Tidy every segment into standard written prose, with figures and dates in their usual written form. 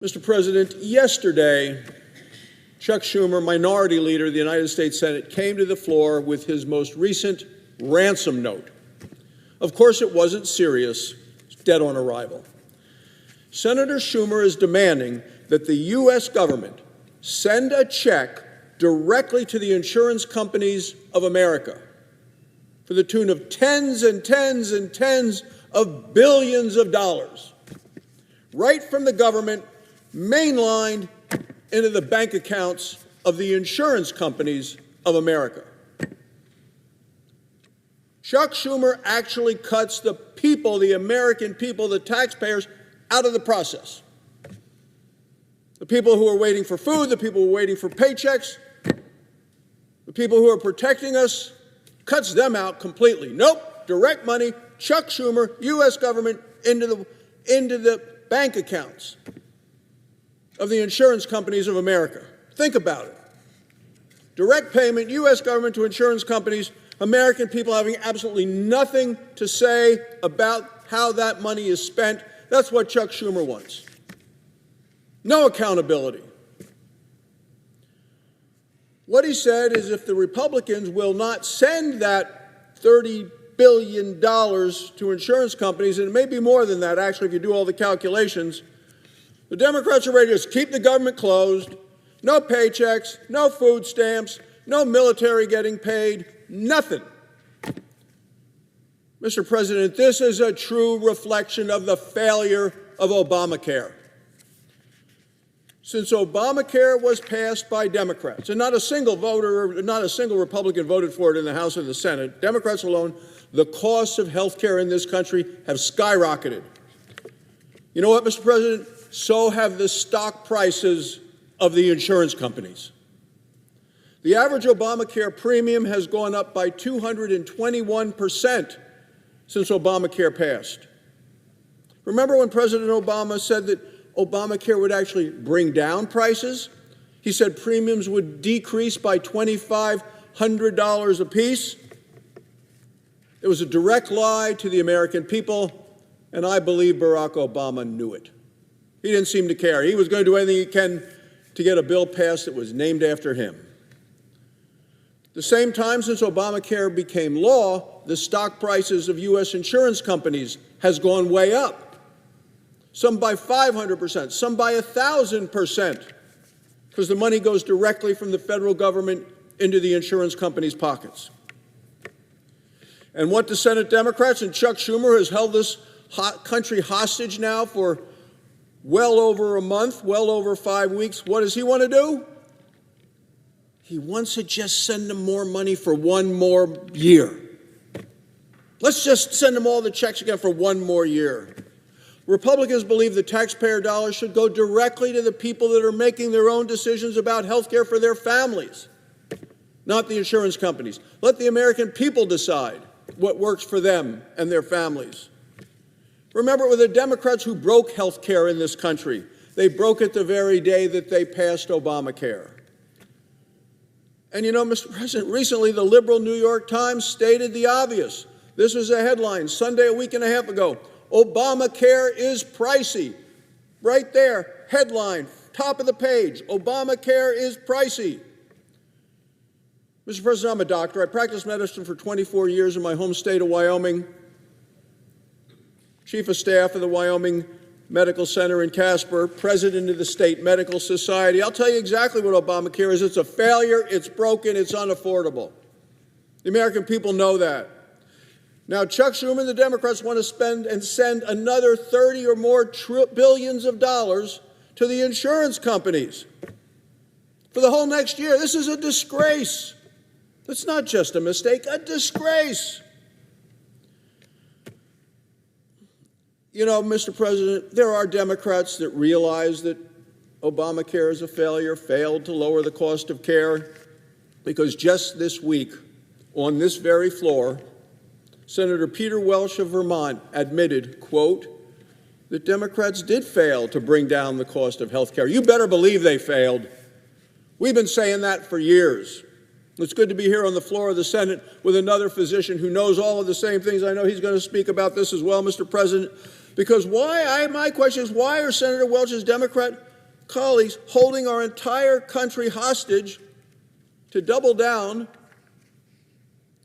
Mr. President, yesterday, Chuck Schumer, Minority Leader of the United States Senate, came to the floor with his most recent ransom note. Of course, it wasn't serious. It's dead on arrival. Senator Schumer is demanding that the U.S. government send a check directly to the insurance companies of America for the tune of tens and tens and tens of billions of dollars, right from the government, mainlined into the bank accounts of the insurance companies of America. Chuck Schumer actually cuts the people, the American people, the taxpayers, out of the process. The people who are waiting for food, the people who are waiting for paychecks, the people who are protecting us, cuts them out completely. Nope, direct money, Chuck Schumer, U.S. government, into the bank accounts of the insurance companies of America. Think about it. Direct payment, U.S. government to insurance companies, American people having absolutely nothing to say about how that money is spent. That's what Chuck Schumer wants. No accountability. What he said is if the Republicans will not send that $30 billion to insurance companies, and it may be more than that, actually, if you do all the calculations, the Democrats are ready to just keep the government closed, no paychecks, no food stamps, no military getting paid, nothing. Mr. President, this is a true reflection of the failure of Obamacare. Since Obamacare was passed by Democrats, and not a single voter, not a single Republican voted for it in the House or the Senate, Democrats alone, the costs of health care in this country have skyrocketed. You know what, Mr. President? So have the stock prices of the insurance companies. The average Obamacare premium has gone up by 221% since Obamacare passed. Remember when President Obama said that Obamacare would actually bring down prices? He said premiums would decrease by $2,500 apiece. It was a direct lie to the American people, and I believe Barack Obama knew it. He didn't seem to care. He was going to do anything he can to get a bill passed that was named after him. At the same time, since Obamacare became law, the stock prices of U.S. insurance companies has gone way up. Some by 500%, some by 1,000%, because the money goes directly from the federal government into the insurance companies' pockets. And what the Senate Democrats and Chuck Schumer has held this country hostage now for well over a month, well over 5 weeks. What does he want to do? He wants to just send them more money for one more year. Let's just send them all the checks again for one more year. Republicans believe the taxpayer dollars should go directly to the people that are making their own decisions about health care for their families, not the insurance companies. Let the American people decide what works for them and their families. Remember, it were the Democrats who broke health care in this country. They broke it the very day that they passed Obamacare. And you know, Mr. President, recently the liberal New York Times stated the obvious. This was a headline Sunday a week and a half ago. Obamacare is pricey. Right there, headline, top of the page. Obamacare is pricey. Mr. President, I'm a doctor. I practiced medicine for 24 years in my home state of Wyoming. Chief of Staff of the Wyoming Medical Center in Casper, president of the State Medical Society. I'll tell you exactly what Obamacare is. It's a failure, it's broken, it's unaffordable. The American people know that. Now, Chuck Schumer and the Democrats want to spend and send another 30 or more billions of dollars to the insurance companies for the whole next year. This is a disgrace. It's not just a mistake, a disgrace. You know, Mr. President, there are Democrats that realize that Obamacare is a failure, failed to lower the cost of care, because just this week, on this very floor, Senator Peter Welch of Vermont admitted, quote, that Democrats did fail to bring down the cost of health care. You better believe they failed. We've been saying that for years. It's good to be here on the floor of the Senate with another physician who knows all of the same things. I know he's going to speak about this as well, Mr. President. Because my question is, why are Senator Welch's Democrat colleagues holding our entire country hostage to double down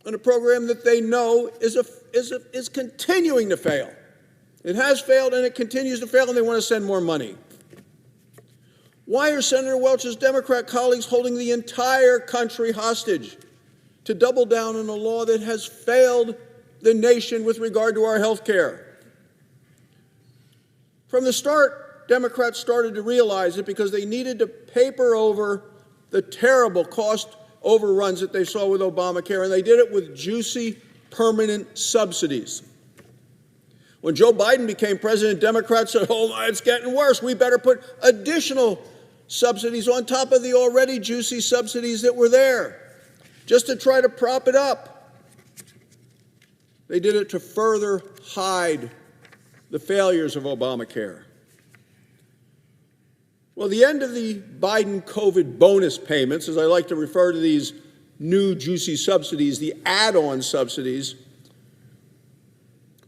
on a program that they know is continuing to fail. It has failed and it continues to fail, and they want to send more money. Why are Senator Welch's Democrat colleagues holding the entire country hostage to double down on a law that has failed the nation with regard to our health care? From the start, Democrats started to realize it because they needed to paper over the terrible cost overruns that they saw with Obamacare, and they did it with juicy, permanent subsidies. When Joe Biden became president, Democrats said, oh, it's getting worse. We better put additional subsidies on top of the already juicy subsidies that were there, just to try to prop it up. They did it to further hide the failures of Obamacare. Well, the end of the Biden COVID bonus payments, as I like to refer to these new juicy subsidies, the add-on subsidies,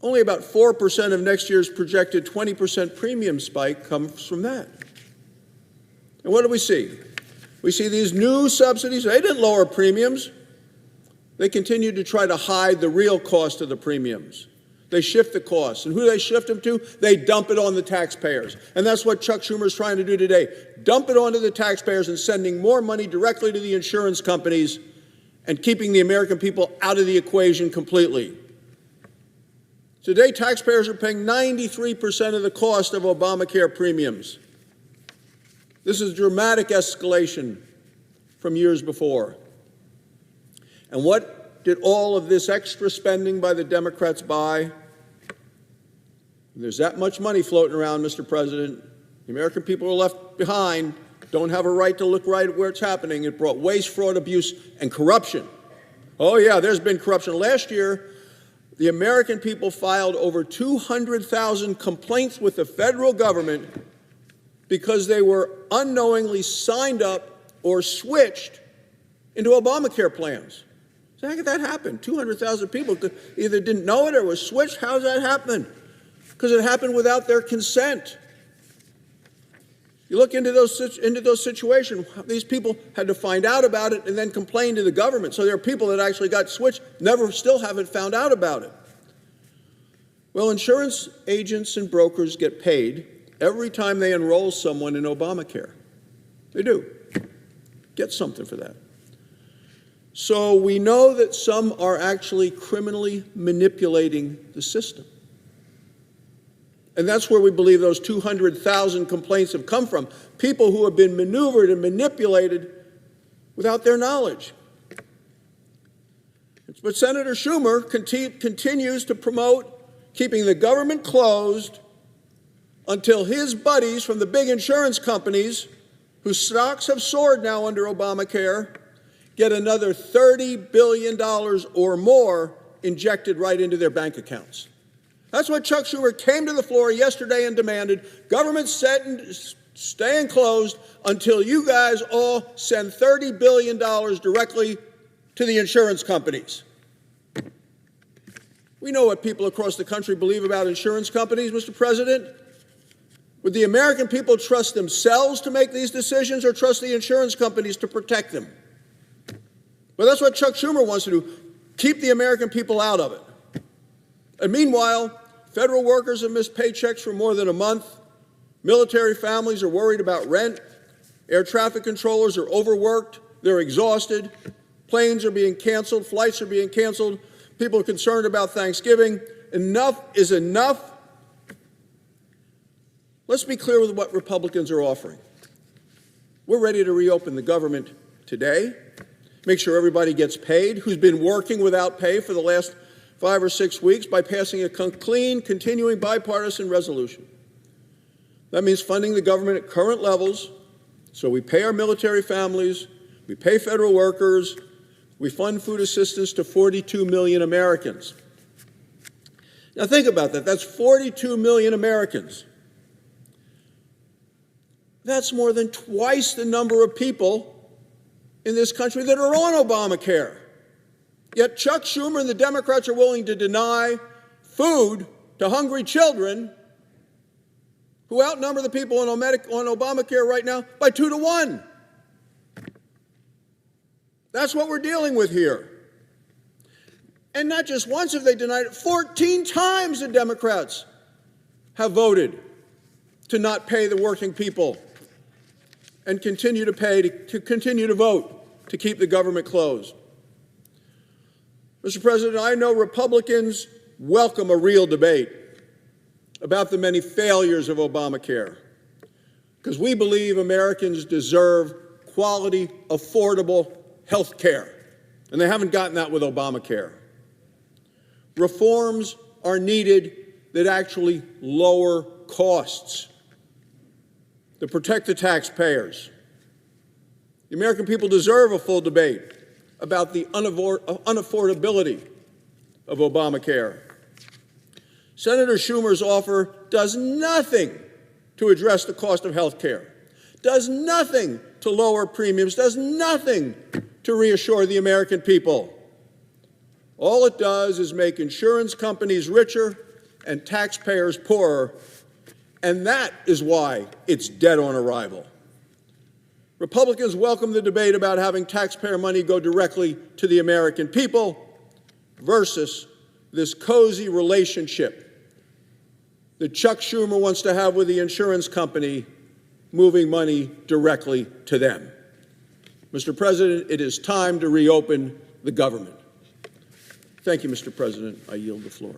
only about 4% of next year's projected 20% premium spike comes from that. And what do we see? We see these new subsidies. They didn't lower premiums. They continue to try to hide the real cost of the premiums. They shift the costs. And who do they shift them to? They dump it on the taxpayers. And that's what Chuck Schumer is trying to do today. Dump it onto the taxpayers and sending more money directly to the insurance companies and keeping the American people out of the equation completely. Today, taxpayers are paying 93% of the cost of Obamacare premiums. This is a dramatic escalation from years before. And what did all of this extra spending by the Democrats buy? There's that much money floating around, Mr. President. The American people are left behind, don't have a right to look right at where it's happening. It brought waste, fraud, abuse, and corruption. Oh, yeah, there's been corruption. Last year, the American people filed over 200,000 complaints with the federal government because they were unknowingly signed up or switched into Obamacare plans. So how could that happen? 200,000 people either didn't know it or was switched. How does that happen? Because it happened without their consent. You look into those situations, these people had to find out about it and then complain to the government. So there are people that actually got switched, still haven't found out about it. Well, insurance agents and brokers get paid every time they enroll someone in Obamacare. They do. Get something for that. So we know that some are actually criminally manipulating the system. And that's where we believe those 200,000 complaints have come from. People who have been maneuvered and manipulated without their knowledge. But Senator Schumer continues to promote keeping the government closed until his buddies from the big insurance companies, whose stocks have soared now under Obamacare, get another $30 billion or more injected right into their bank accounts. That's what Chuck Schumer came to the floor yesterday and demanded. Government staying closed until you guys all send $30 billion directly to the insurance companies. We know what people across the country believe about insurance companies, Mr. President. Would the American people trust themselves to make these decisions or trust the insurance companies to protect them? Well, that's what Chuck Schumer wants to do, keep the American people out of it. And meanwhile, federal workers have missed paychecks for more than a month. Military families are worried about rent. Air traffic controllers are overworked. They're exhausted. Planes are being canceled. Flights are being canceled. People are concerned about Thanksgiving. Enough is enough. Let's be clear with what Republicans are offering. We're ready to reopen the government today, make sure everybody gets paid who's been working without pay for the last 5 or 6 weeks by passing a clean, continuing bipartisan resolution. That means funding the government at current levels, so we pay our military families, we pay federal workers, we fund food assistance to 42 million Americans. Now think about that. That's 42 million Americans. That's more than twice the number of people in this country that are on Obamacare. Yet Chuck Schumer and the Democrats are willing to deny food to hungry children who outnumber the people on Obamacare right now by 2 to 1. That's what we're dealing with here. And not just once have they denied it, 14 times the Democrats have voted to not pay the working people and continue to pay, to continue to vote to keep the government closed. Mr. President, I know Republicans welcome a real debate about the many failures of Obamacare, because we believe Americans deserve quality, affordable health care, and they haven't gotten that with Obamacare. Reforms are needed that actually lower costs, to protect the taxpayers. The American people deserve a full debate about the unaffordability of Obamacare. Senator Schumer's offer does nothing to address the cost of health care, does nothing to lower premiums, does nothing to reassure the American people. All it does is make insurance companies richer and taxpayers poorer, and that is why it's dead on arrival. Republicans welcome the debate about having taxpayer money go directly to the American people versus this cozy relationship that Chuck Schumer wants to have with the insurance company, moving money directly to them. Mr. President, it is time to reopen the government. Thank you, Mr. President. I yield the floor.